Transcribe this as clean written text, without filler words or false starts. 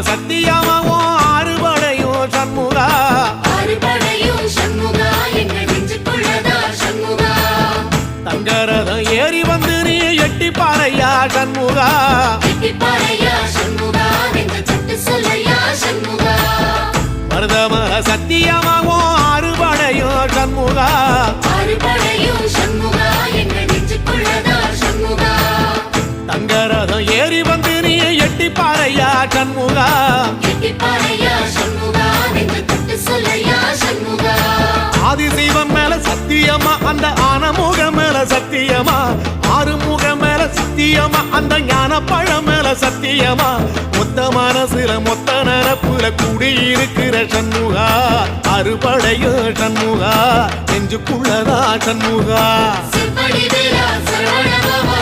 சத்தியமாவும் ஆறுபடையும் சண்முகா ஆறுபடையும் சண்முகா எங்க நெஞ்சுக்குள்ளதா சண்முகா தங்கரதம் ஏறி வந்து நீ எட்டி பாறையா சண்முகா எட்டி பாறையா சண்முகா எங்க சட்டு சொல்லையா சண்முகா மருதமல சத்தியமாவும் ஆறுபடையும் சண்முகா ஆறுபடையும் சண்முகா எங்க நெஞ்சுக்குள்ளதா சண்முகா தங்கரதம் ஏறி வந்து நீ எட்டி பாறையா சண்முகா எட்டி பாறையா சண்முகா எங்க சட்டு சொல்லையா சண்முகா ஆதிசைவம் மேல சத்தியமா அந்த ஆனமுக மேல சத்தியமா ஆறுமுக மேல சத்தியமா அந்த ஞான பழம் மேல சத்தியமா மொத்த மனசுல மொத்த நரப்புல கூடியிருக்கிற சண்முகா அறுபடையோ சண்முகா நெஞ்சுக்குள்ளதா சண்முகா சிற்படி வேலா சரவண பவா